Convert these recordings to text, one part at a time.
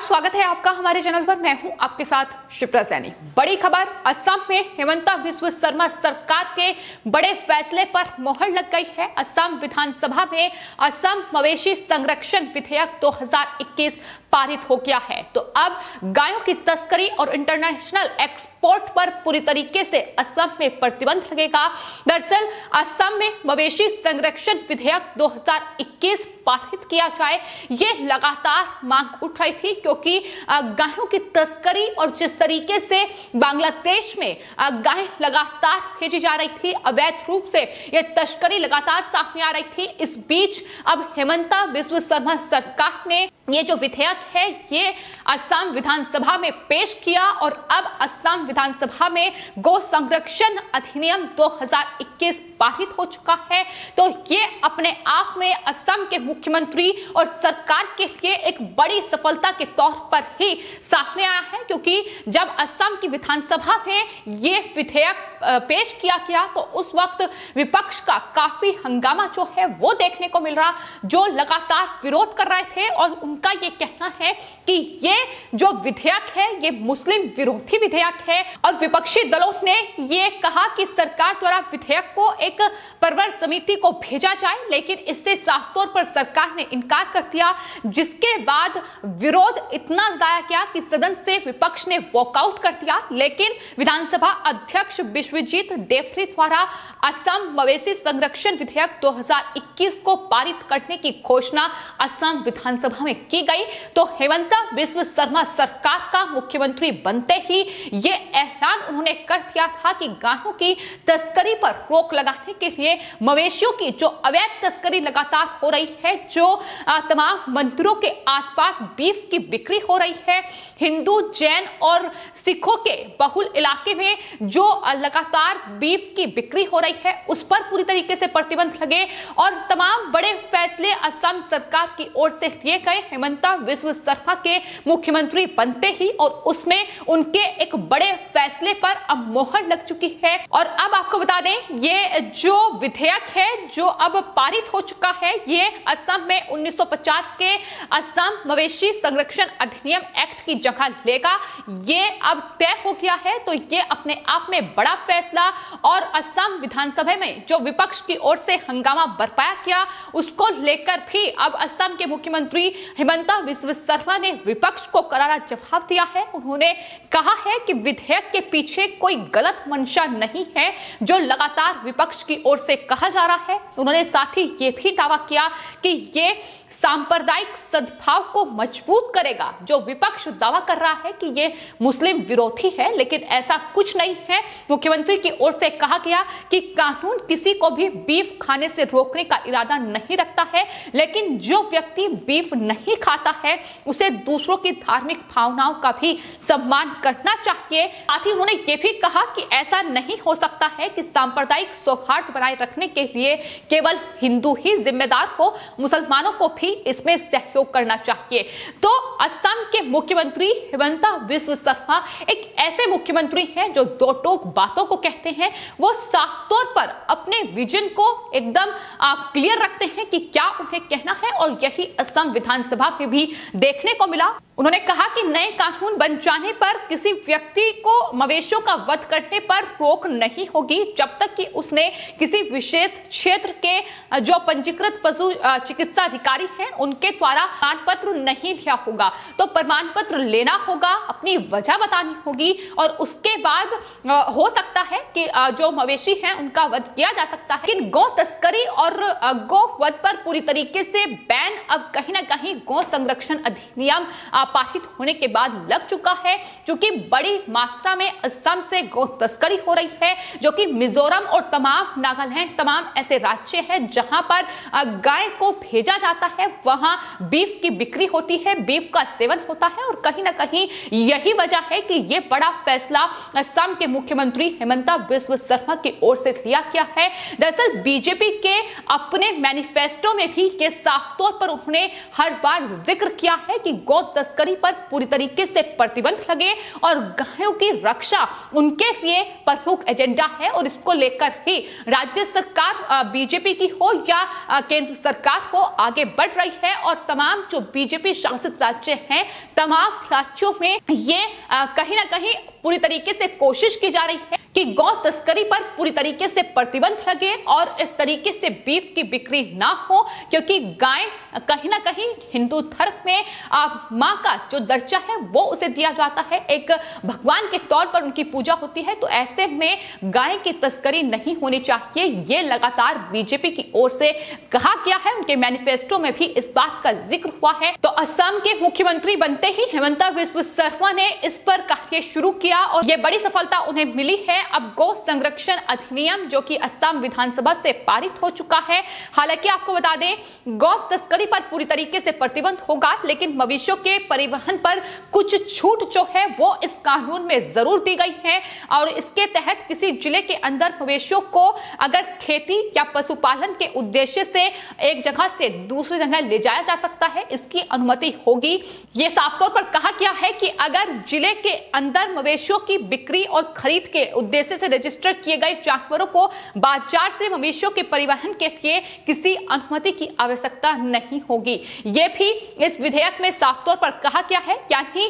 स्वागत है आपका हमारे चैनल पर। मैं हूं आपके साथ शिप्रा सैनी। बड़ी खबर, असम में हिमंता बिस्व शर्मा सरकार के बड़े फैसले पर मोहर लग गई है। असम विधानसभा में असम मवेशी संरक्षण विधेयक 2021 पारित हो गया है। तो अब गायों की तस्करी और इंटरनेशनल एक्सपोर्ट पर पूरी तरीके से असम में प्रतिबंध लगेगा। दरअसल असम में मवेशी संरक्षण विधेयक 2021 पारित किया जाए, ये लगातार मांग उठ रही थी, क्योंकि गायों की तस्करी और जिस तरीके से बांग्लादेश में गाय लगातार भेजी जा रही थी, अवैध रूप से ये तस्करी लगातार सामने आ रही थी। इस बीच अब हिमंता बिस्व शर्मा सरकार ने ये जो विधेयक है ये असम विधानसभा में पेश किया और अब असम विधानसभा में गौ संरक्षण अधिनियम 2021 पारित हो चुका है। तो ये अपने आप में असम के मुख्यमंत्री और सरकार के लिए एक बड़ी सफलता के तौर पर ही सामने आया है, क्योंकि जब असम की विधानसभा में ये विधेयक पेश किया गया तो उस वक्त विपक्ष का काफी हंगामा जो है वो देखने को मिल रहा, जो लगातार विरोध कर रहे थे और उनका ये कहना है कि ये जो विधेयक है ये मुस्लिम विरोधी विधेयक है। और विपक्षी दलों ने ये कहा कि सरकार द्वारा विधेयक को एक परवर समिति को भेजा जाए, लेकिन इससे साफ तौर पर सरकार ने इनकार कर दिया, जिसके बाद विरोध इतना ज्यादा किया कि सदन से विपक्ष ने वॉकआउट कर दिया। लेकिन विधानसभा अध्यक्ष विश्वजीत देवरी द्वारा असम मवेशी संरक्षण विधेयक 2021 को पारित करने की घोषणा असम विधानसभा में की गई। तो हिमंता बिस्व शर्मा सरकार का मुख्यमंत्री बनते ही ये ऐलान उन्होंने कर दिया था कि गायों की तस्करी पर रोक लगाने के लिए मवेशियों की जो अवैध तस्करी लगातार हो रही है, जो तमाम मंदिरों के आसपास बीफ की बिक्री हो रही है, हिंदू, जैन और सिखों के बहुल इलाके में जो लगातार बीफ की बिक्री हो रही है, उस पर पूरी तरीके से प्रतिबंध लगे और तमाम बड़े फैसले असम सरकार की ओर से लिए गए हिमंता बिस्व शर्मा के मुख्यमंत्री बनते ही, और उसमें उनके एक बड़े फैसले पर अब मोहर लग चुकी है। और अब आपको बता दें, ये जो विधेयक है जो अब पारित हो चुका है, ये असम में 1950 के असम मवेशी संरक्षण अधिनियम एक्ट की जगह लेगा। ये अब तय हो गया है। तो ये अपने आप में बड़ा फैसला, और असम विधानसभा में जो विपक्ष की ओर से हंगामा बरपाया गया उसको लेकर भी अब असम के मुख्यमंत्री हिमंता बिस्व शर्मा ने विपक्ष को करारा जवाब दिया है। उन्होंने कहा है कि विधेयक के पीछे कोई गलत मंशा नहीं है जो लगातार विपक्ष की ओर से कहा जा रहा है। उन्होंने साथ ही ये भी दावा किया कि ये सांप्रदायिक सद्भाव को मजबूत करेगा। जो विपक्ष दावा कर रहा है कि ये मुस्लिम विरोधी है, लेकिन ऐसा कुछ नहीं है। मुख्यमंत्री की ओर से कहा गया कि कानून किसी को भी बीफ खाने से रोकने का इरादा नहीं रखता है, लेकिन जो व्यक्ति बीफ नहीं खाता है उसे दूसरों की धार्मिक भावनाओं का भी सम्मान करना चाहिए। साथ ही उन्होंने ये भी कहा कि ऐसा नहीं हो सकता है कि सांप्रदायिक सौहार्द बनाए रखने के लिए केवल हिंदू ही जिम्मेदार हो, मुसलमानों को भी इसमें सहयोग करना चाहिए। तो असम के मुख्यमंत्री हिमंता बिस्व शर्मा एक ऐसे मुख्यमंत्री हैं जो दो टोक बातों को कहते हैं। वो साफ तौर पर अपने विजन को एकदम क्लियर रखते हैं कि क्या उन्हें कहना है, और यही असम विधानसभा में भी देखने को मिला। उन्होंने कहा कि नए कानून बन जाने पर किसी व्यक्ति को मवेशियों का वध करने पर रोक नहीं होगी जब तक कि उसने किसी विशेष क्षेत्र के जो पंजीकृत पशु चिकित्सा अधिकारी हैं उनके द्वारा प्रमाण पत्र नहीं लिया होगा। तो प्रमाण पत्र लेना होगा, अपनी वजह बतानी होगी, और उसके बाद हो सकता है कि जो मवेशी हैं उनका वध किया जा सकता है। लेकिन गौ तस्करी और गौ वध पर पूरी तरीके से बैन अब कहीं ना कहीं गौ संरक्षण अधिनियम पारित होने के बाद लग चुका है, क्योंकि बड़ी मात्रा में असम से गौ तस्करी हो रही है, जो कि मिजोरम और तमाम नागालैंड, तमाम ऐसे राज्य हैं जहां पर गाय को भेजा जाता है, वहां बीफ की बिक्री होती है, बीफ का सेवन होता है। और कहीं ना कहीं यही वजह है कि यह बड़ा फैसला असम के मुख्यमंत्री हिमंता बिस्व शर्मा की ओर से लिया गया है। दरअसल बीजेपी के अपने मैनिफेस्टो में भी ये साफ तौर पर उन्होंने हर बार जिक्र किया है कि गौ तस्करी तस्करी पर पूरी तरीके से प्रतिबंध लगे और गायों की रक्षा उनके लिए प्रमुख एजेंडा है और इसको लेकर ही राज्य सरकार बीजेपी की हो या केंद्र सरकार हो आगे बढ़ रही है और तमाम जो बीजेपी शासित राज्य हैं तमाम राज्यों में ये कहीं ना कहीं पूरी तरीके से कोशिश की जा रही है कि गौ तस्करी पर पूरी तरीके से प्रतिबंध लगे और इस तरीके से बीफ की बिक्री ना हो, क्योंकि गाय कहीं ना कहीं हिंदू धर्म में मां का जो दर्जा है वो उसे दिया जाता है, एक भगवान के तौर पर उनकी पूजा होती है। तो ऐसे में गाय की तस्करी नहीं होनी चाहिए, ये लगातार बीजेपी की ओर से कहा गया है। उनके मैनिफेस्टो में भी इस बात का जिक्र हुआ है। तो असम के मुख्यमंत्री बनते ही हेमंता बिस्वा शर्मा ने इस पर कार्य शुरू किया और ये बड़ी सफलता उन्हें मिली है। अब गौ संरक्षण अधिनियम जो कि असम विधानसभा से पारित हो चुका है। हालांकि आपको बता दें गौ तस्करी पर पूरी तरीके से प्रतिबंध होगा, लेकिन मवेशियों के परिवहन पर कुछ छूट जो है वो इस कानून में जरूर दी गई है और इसके तहत किसी जिले के अंदर मवेशियों को अगर खेती या पशुपालन के उद्देश्य से एक जगह से दूसरी जगह ले जाया जा सकता है, इसकी अनुमति होगी। ये साफ तौर पर कहा गया है कि अगर जिले के अंदर मवेशियों की बिक्री और खरीद के उद्देश्य से रजिस्टर किए गए जानवरों को बाजार से मवेशियों के परिवहन के लिए किसी अनुमति की आवश्यकता नहीं होगी। ये भी इस विधेयक में साफ तौर पर कहा गया है, यानी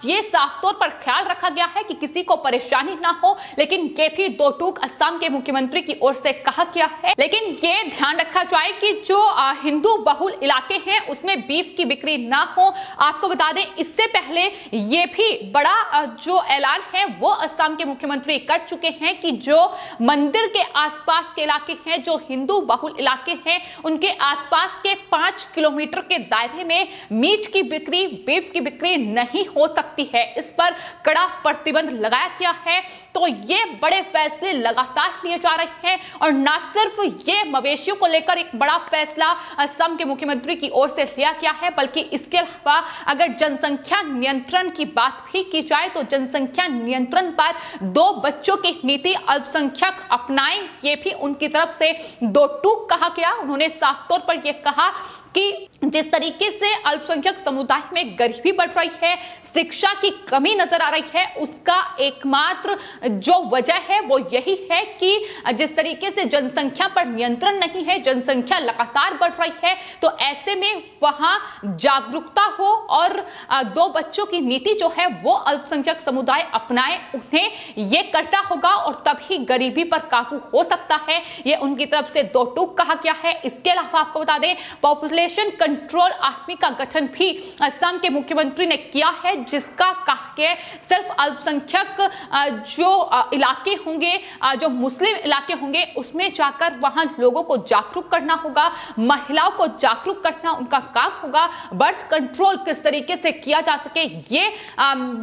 ये साफ तौर पर ख्याल रखा गया है कि किसी को परेशानी ना हो। लेकिन ये भी दो टूक असम के मुख्यमंत्री की ओर से कहा गया है। लेकिन ये ध्यान रखा जाए कि जो हिंदू बहुल इलाके हैं उसमें बीफ की बिक्री ना हो। आपको बता दें इससे पहले ये भी बड़ा जो ऐलान है वो असम के मुख्यमंत्री कर चुके हैं कि जो मंदिर के आसपास के इलाके हैं, जो हिंदू बहुल इलाके हैं, उनके आसपास के 5 किलोमीटर के दायरे में मीट की बिक्री, बीफ की बिक्री नहीं हो सकती है। इस पर कड़ा प्रतिबंध लगाया गया है। तो ये बड़े फैसले लगातार लिए जा रहे हैं और न सिर्फ ये मवेशियों को लेकर एक बड़ा फैसला असम के मुख्यमंत्री की ओर से लिया गया है, बल्कि इसके अलावा अगर जनसंख्या नियंत्रण की बात भी की जाए तो जनसंख्या नियंत्रण पर 2 बच्चों की नीति अल्पसंख्यक अपनाएं, ये भी उनकी तरफ से दो टूक कहा गया। उन्होंने साफ तौर पर यह कहा कि जिस तरीके से अल्पसंख्यक समुदाय में गरीबी बढ़ रही है, शिक्षा की कमी नजर आ रही है, उसका एकमात्र जो वजह है वो यही है कि जिस तरीके से जनसंख्या पर नियंत्रण नहीं है, जनसंख्या लगातार बढ़ रही है। तो ऐसे में वहां जागरूकता हो और 2 बच्चों की नीति जो है वो अल्पसंख्यक समुदाय अपनाए, उन्हें ये करना होगा और तभी गरीबी पर काबू हो सकता है। ये उनकी तरफ से दो टूक कहा गया है। इसके अलावा आपको बता दें पॉपुलेशन कंट्रोल आर्मी का गठन भी असम के मुख्यमंत्री ने किया है, जिसका कार्य सिर्फ अल्पसंख्यक जो इलाके होंगे, जो मुस्लिम इलाके होंगे, उसमें जाकर वहां लोगों को जागरूक करना होगा, महिलाओं को जागरूक करना उनका काम होगा। बर्थ कंट्रोल किस तरीके से किया जा सके ये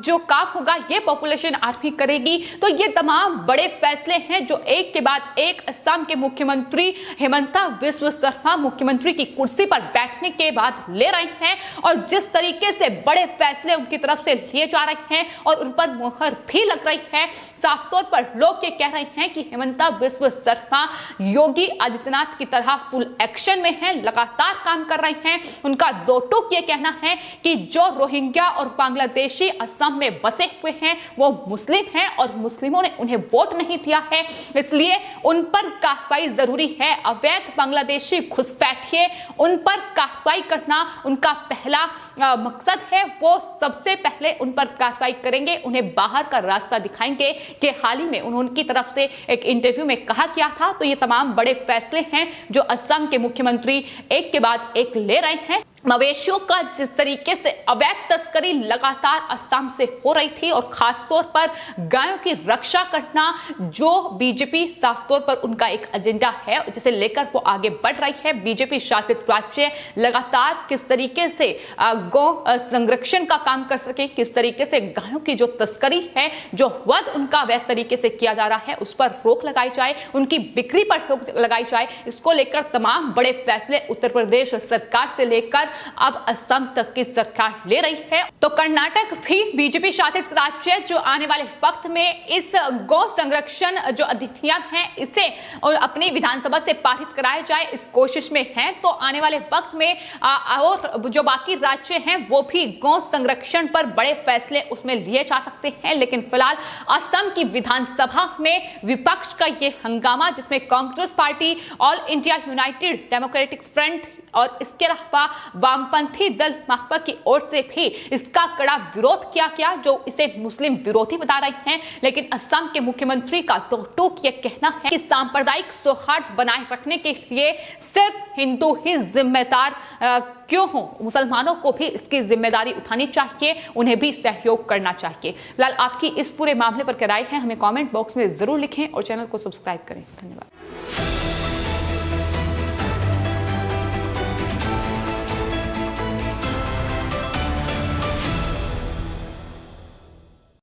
जो काम होगा ये पॉपुलेशन आर्मी करेगी। तो ये तमाम बड़े फैसले हैं जो एक के बाद एक असम के मुख्यमंत्री हेमंता बिस्वा शर्मा मुख्यमंत्री की कुर्सी पर बैठने के बाद ले रहे हैं और जिस तरीके से बड़े फैसले उनकी तरफ से लिए जा रहे हैं और उन पर मुहर भी लग रही है। साफ तौर पर लोग ये कह रहे हैं कि हेमंता बिस्वा शर्मा योगी आदित्यनाथ की तरह फुल एक्शन में है, लगातार काम कर रहे हैं। उनका दो टूक ये कहना है कि जो रोहिंग्या और बांग्लादेशी असम में बसे हुए हैं वो मुस्लिम हैं और मुस्लिमों ने उन्हें वोट नहीं दिया है, इसलिए उन पर कार्रवाई जरूरी है। अवैध बांग्लादेशी घुसपैठिए उन पर कार्रवाई करना उनका पहला मकसद है। वो सबसे पहले उन पर कार्रवाई करेंगे, उन्हें बाहर का रास्ता दिखाएंगे कि हाल ही में उनकी तरफ से एक इंटरव्यू में कहा गया था। तो ये तमाम बड़े फैसले हैं जो असम के मुख्यमंत्री एक के बाद एक ले रहे हैं। मवेशियों का जिस तरीके से अवैध तस्करी लगातार असम से हो रही थी और खासतौर पर गायों की रक्षा करना जो बीजेपी साफ तौर पर उनका एक एजेंडा है जिसे लेकर वो आगे बढ़ रही है। बीजेपी शासित राज्य लगातार किस तरीके से गौ संरक्षण का काम कर सके, किस तरीके से गायों की जो तस्करी है, जो वध उनका अवैध तरीके से किया जा रहा है उस पर रोक लगाई जाए, उनकी बिक्री पर रोक लगाई जाए, इसको लेकर तमाम बड़े फैसले उत्तर प्रदेश सरकार से लेकर अब असम तक की सरकार ले रही है। तो कर्नाटक भी बीजेपी शासित राज्य जो आने वाले वक्त में इस गौ संरक्षण जो अधिनियम है इसे अपनी विधानसभा से पारित कराया जाए इस कोशिश में है। तो आने वाले वक्त में और जो बाकी राज्य हैं वो भी गौ संरक्षण पर बड़े फैसले उसमें लिए जा सकते हैं। लेकिन फिलहाल असम की विधानसभा में विपक्ष का ये हंगामा, जिसमें Congress party, all India United democratic front और इसके अलावा वामपंथी दल माकपा की ओर से भी इसका कड़ा विरोध किया गया, जो इसे मुस्लिम विरोधी बता रहे हैं। लेकिन असम के मुख्यमंत्री का तो टूक ये कहना है कि सांप्रदायिक सौहार्द बनाए रखने के लिए सिर्फ हिंदू ही जिम्मेदार क्यों हो, मुसलमानों को भी इसकी जिम्मेदारी उठानी चाहिए, उन्हें भी सहयोग करना चाहिए। फिलहाल आपकी इस पूरे मामले पर क्या राय है हमें कमेंट बॉक्स में जरूर लिखें और चैनल को सब्सक्राइब करें। धन्यवाद।